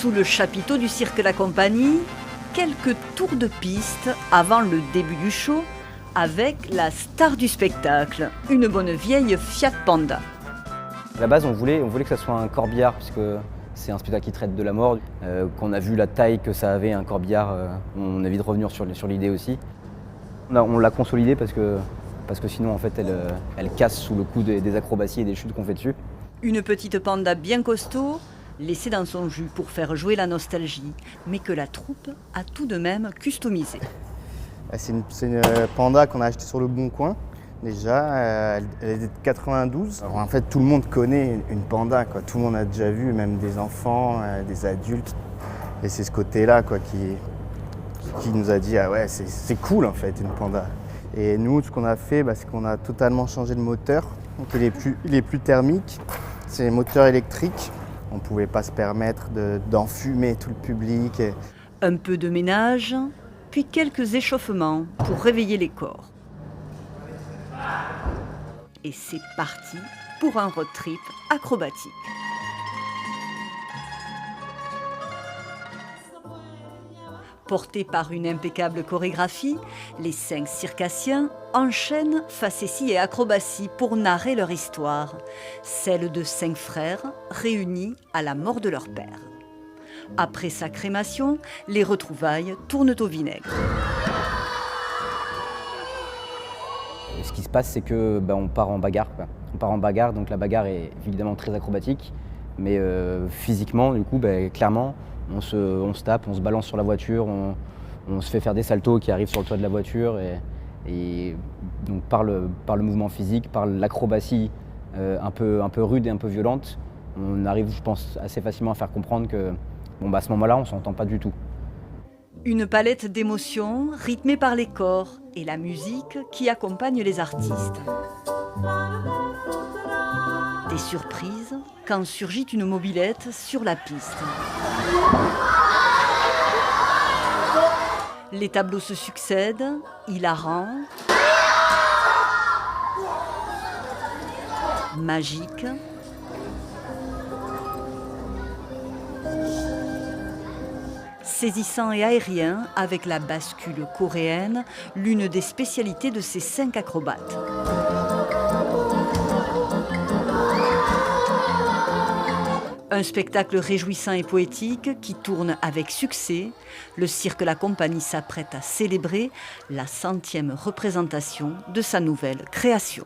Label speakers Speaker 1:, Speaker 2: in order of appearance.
Speaker 1: Sous le chapiteau du cirque La Compagnie, quelques tours de piste avant le début du show avec la star du spectacle, une bonne vieille Fiat Panda.
Speaker 2: À la base, on voulait que ça soit un corbillard, puisque c'est un spectacle qui traite de la mort. Quand on a vu la taille que ça avait, un corbillard, on a vite revenu sur l'idée aussi. On l'a consolidé parce que sinon, en fait, elle casse sous le coup des acrobaties et des chutes qu'on fait dessus.
Speaker 1: Une petite panda bien costaud, laissée dans son jus pour faire jouer la nostalgie, mais que la troupe a tout de même customisée.
Speaker 3: C'est une panda qu'on a achetée sur le Bon Coin. Déjà, elle est de 92. Alors, en fait, tout le monde connaît une panda, quoi. Tout le monde a déjà vu, même des enfants, des adultes. Et c'est ce côté-là, quoi, qui nous a dit, ah ouais, c'est cool, en fait, une panda. Et nous, ce qu'on a fait, c'est qu'on a totalement changé le moteur. Donc, il est plus thermique. C'est un moteur électrique. On ne pouvait pas se permettre d'enfumer tout le public.
Speaker 1: Un peu de ménage, puis quelques échauffements pour réveiller les corps. Et c'est parti pour un road trip acrobatique. Portés par une impeccable chorégraphie, les 5 circassiens enchaînent facéties et acrobaties pour narrer leur histoire, celle de 5 frères réunis à la mort de leur père. Après sa crémation, les retrouvailles tournent au vinaigre.
Speaker 2: Ce qui se passe, c'est que on part en bagarre, quoi. On part en bagarre, donc la bagarre est évidemment très acrobatique, mais physiquement, du coup, clairement, on se tape, on se balance sur la voiture, on se fait faire des saltos qui arrivent sur le toit de la voiture, et donc par le mouvement physique, par l'acrobatie un peu rude et un peu violente, on arrive, je pense, assez facilement à faire comprendre que à ce moment-là, on ne s'entend pas du tout.
Speaker 1: Une palette d'émotions rythmée par les corps et la musique qui accompagne les artistes. Des surprises quand surgit une mobilette sur la piste. Les tableaux se succèdent, hilarants, magiques, saisissant et aérien avec la bascule coréenne, l'une des spécialités de ces 5 acrobates. Un spectacle réjouissant et poétique qui tourne avec succès. Le cirque La Compagnie s'apprête à célébrer la 100e représentation de sa nouvelle création.